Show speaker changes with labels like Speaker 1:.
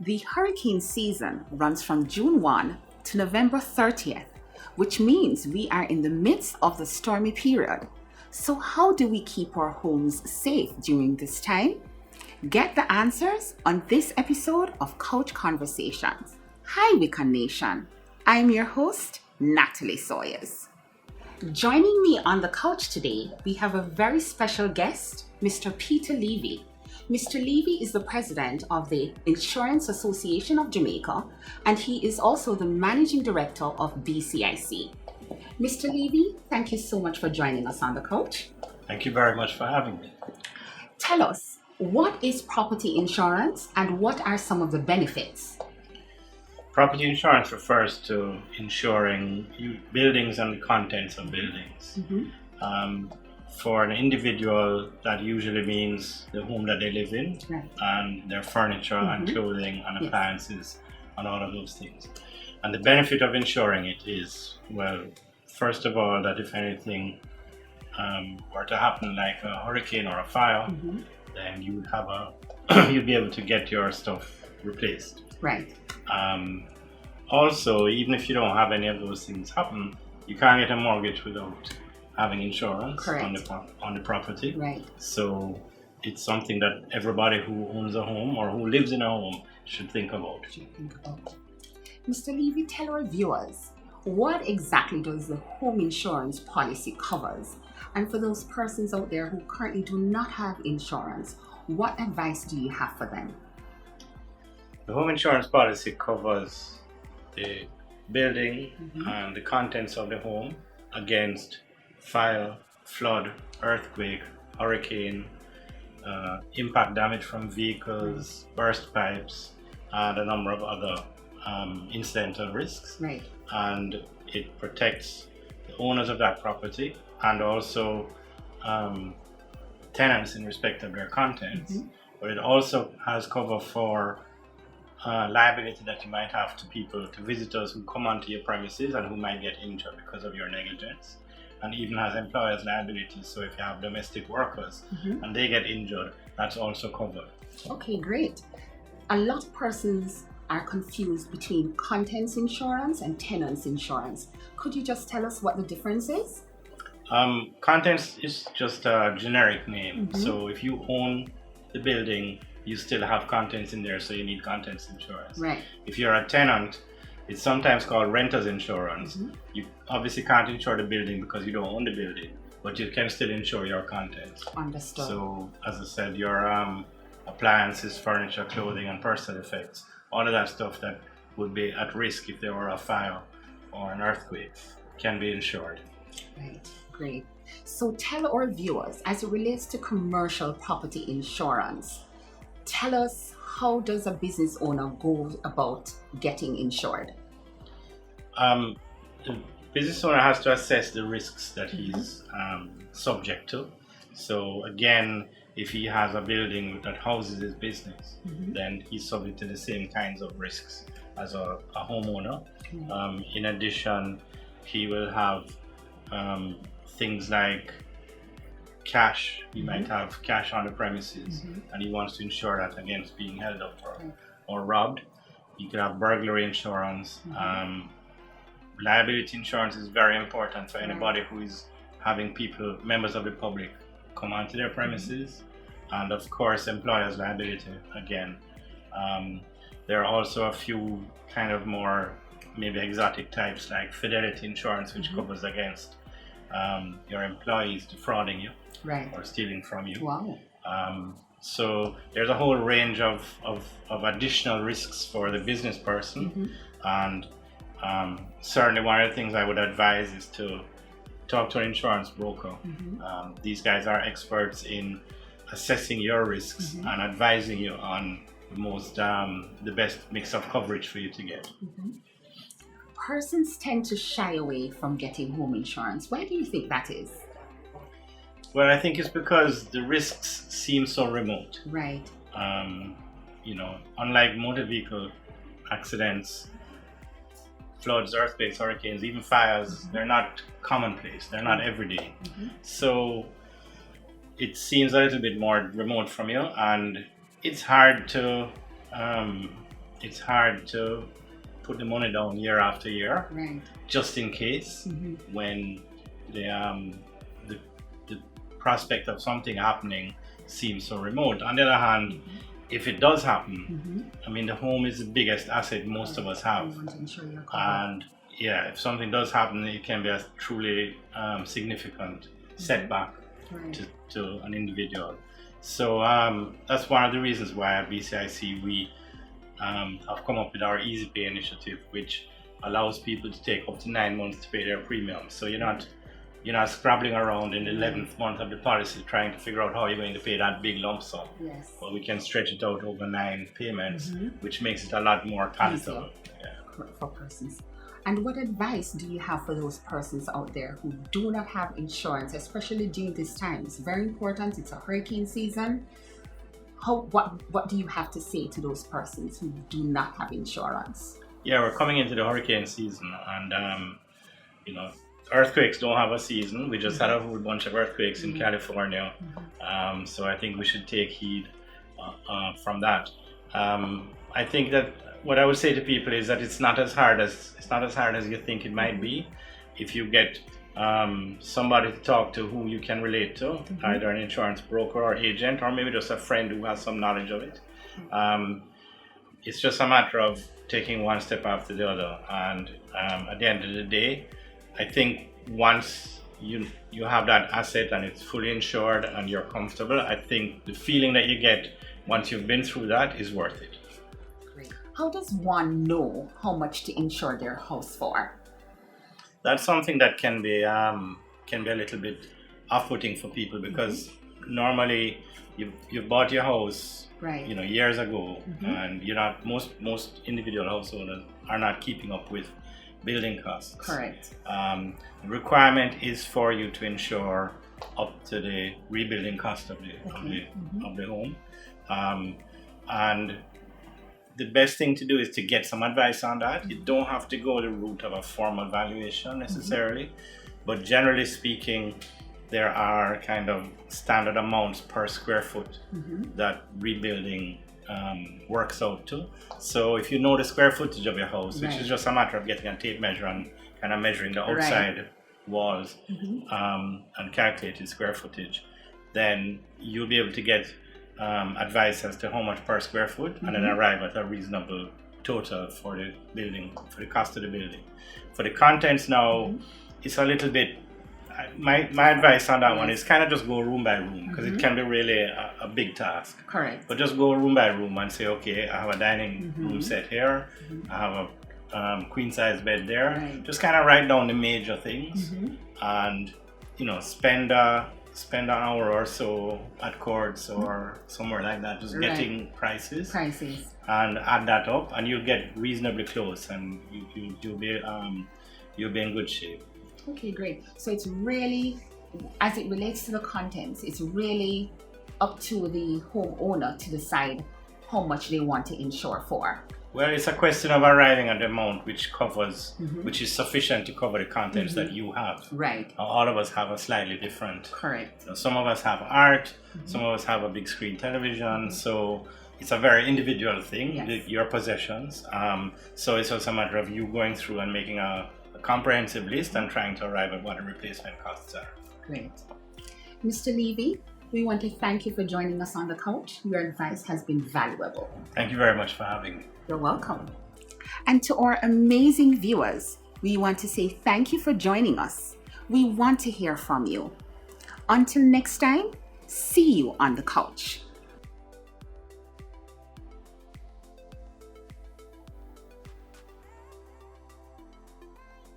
Speaker 1: The hurricane season runs from June 1 to November 30th, which means we are in the midst of the stormy period. So, how do we keep our homes safe during this time? Get the answers on this episode of Couch Conversations. Hi, Wicca Nation. I'm your host, Natalie Sawyers. Joining me on the couch today, we have a very special guest, Mr. Peter Levy. Mr. Levy is the president of the Association of Jamaica, and he is also the managing director of BCIC. Mr. Levy, thank you so much for joining us on the couch.
Speaker 2: Thank you very much for having me.
Speaker 1: Tell us, what is property insurance and what are some of the benefits?
Speaker 2: Property insurance refers to insuring buildings and the contents of buildings. For an individual, that usually means the home that they live in,
Speaker 1: Right.
Speaker 2: and their furniture and clothing and appliances and all of those things. And the benefit of insuring it is, well, first of all, that if anything were to happen, like a hurricane or a fire, then you would have you'd be able to get your stuff replaced.
Speaker 1: Right.
Speaker 2: Also, even if you don't have any of those things happen, you can't get a mortgage without having insurance on the property.
Speaker 1: Right.
Speaker 2: So it's something that everybody who owns a home or who lives in a home should think about.
Speaker 1: Mr. Levy, tell our viewers, what exactly does the home insurance policy covers? And for those persons out there who currently do not have insurance, what advice do you have for them?
Speaker 2: The home insurance policy covers the building and the contents of the home against fire, flood, earthquake, hurricane, impact damage from vehicles, burst pipes, and a number of other incidental risks.
Speaker 1: Right.
Speaker 2: And it protects the owners of that property and also tenants in respect of their contents. But it also has cover for liability that you might have to visitors who come onto your premises and who might get injured because of your negligence. And even has employers' liability. So if you have domestic workers and they get injured, that's also covered.
Speaker 1: Okay, great. A lot of persons are confused between contents insurance and tenants insurance. Could you just tell us what the difference is?
Speaker 2: Contents is just a generic name. So if you own the building, you still have contents in there, so you need contents insurance.
Speaker 1: Right.
Speaker 2: If you're a tenant, it's sometimes called renter's insurance. You obviously can't insure the building because you don't own the building, but you can still insure your contents.
Speaker 1: Understood.
Speaker 2: So, as I said, your appliances, furniture, clothing, and personal effects, all of that stuff that would be at risk if there were a fire or an earthquake can be insured.
Speaker 1: Right, great. So tell our viewers, as it relates to commercial property insurance, tell us, how does a business owner go about getting insured?
Speaker 2: The business owner has to assess the risks that he's subject to. So again, if he has a building that houses his business, then he's subject to the same kinds of risks as a homeowner. In addition, he will have things like cash. He might have cash on the premises and he wants to insure that against being held up or robbed. You could have burglary insurance. Liability insurance is very important for anybody who is having members of the public, come onto their premises. And of course, employers' liability again. There are also a few kind of more maybe exotic types like fidelity insurance, which covers against your employees defrauding you.
Speaker 1: Right.
Speaker 2: Or stealing from you.
Speaker 1: Wow.
Speaker 2: So there's a whole range of additional risks for the business person. And certainly one of the things I would advise is to talk to an insurance broker. These guys are experts in assessing your risks and advising you on the best mix of coverage for you to get.
Speaker 1: Persons tend to shy away from getting home insurance. Why do you think that is?
Speaker 2: Well, I think it's because the risks seem so remote.
Speaker 1: Right.
Speaker 2: Unlike motor vehicle accidents, floods, earthquakes, hurricanes, even fires, they're not commonplace. They're not everyday. So it seems a little bit more remote from you, and it's hard to it's hard to put the money down year after year,
Speaker 1: Right.
Speaker 2: just in case when the the prospect of something happening seems so remote. On the other hand, if it does happen, I mean, the home is the biggest asset most of us have,
Speaker 1: You want to ensure you're covered.
Speaker 2: and yeah, if something does happen, it can be a truly significant setback
Speaker 1: Right.
Speaker 2: to an individual. So that's one of the reasons why at BCIC we have come up with our Easy Pay initiative, which allows people to take up to 9 months to pay their premium. So you're not scrabbling around in the 11th month of the policy trying to figure out how you're going to pay that big lump sum.
Speaker 1: Yes.
Speaker 2: But we can stretch it out over 9 payments, which makes it a lot more palatable. Yeah.
Speaker 1: For persons. And what advice do you have for those persons out there who do not have insurance, especially during this time? It's very important. It's a hurricane season. What do you have to say to those persons who do not have insurance?
Speaker 2: Yeah, we're coming into the hurricane season, and earthquakes don't have a season. We just had a whole bunch of earthquakes in California, so I think we should take heed from that. I think that what I would say to people is that it's not as hard as you think it might be. If you get somebody to talk to who you can relate to, either an insurance broker or agent, or maybe just a friend who has some knowledge of it. It's just a matter of taking one step after the other, and at the end of the day, I think once you have that asset and it's fully insured and you're comfortable, I think the feeling that you get once you've been through that is worth it.
Speaker 1: Great. How does one know how much to insure their house for?
Speaker 2: That's something that can be a little bit off-putting for people, because normally you bought your house
Speaker 1: Right.
Speaker 2: years ago, and you're not most individual householders are not keeping up with building costs.
Speaker 1: Correct.
Speaker 2: The requirement is for you to insure up to the rebuilding cost of the home, and the best thing to do is to get some advice on that. You don't have to go the route of a formal valuation necessarily, but generally speaking, there are kind of standard amounts per square foot that rebuilding works out to. So if you know the square footage of your house, which is just a matter of getting a tape measure and kind of measuring the outside walls and calculating square footage, then you'll be able to get advice as to how much per square foot, and then arrive at a reasonable total for the building, for the cost of the building. For the contents now, it's a little bit, my advice on that one is kind of just go room by room, because it can be really a big task.
Speaker 1: Correct.
Speaker 2: But just go room by room and say, okay, I have a dining room set here, I have a queen size bed there.
Speaker 1: Right.
Speaker 2: Just kind of write down the major things, and spend an hour or so at Courts or somewhere like that, just getting prices, and add that up, and you'll get reasonably close, and you'll be in good shape.
Speaker 1: Okay, great. So it's really, as it relates to the contents, it's really up to the homeowner to decide how much they want to insure for.
Speaker 2: Well, it's a question of arriving at the amount which covers, which is sufficient to cover the contents that you have.
Speaker 1: Right.
Speaker 2: All of us have a slightly different.
Speaker 1: Correct.
Speaker 2: Some of us have art, some of us have a big screen television, so it's a very individual thing, your possessions. So it's also a matter of you going through and making a comprehensive list and trying to arrive at what the replacement costs are.
Speaker 1: Great. Mr. Levy, we want to thank you for joining us on the couch. Your advice has been valuable.
Speaker 2: Thank you very much for having me.
Speaker 1: You're welcome. And to our amazing viewers, we want to say thank you for joining us. We want to hear from you. Until next time, see you on the couch.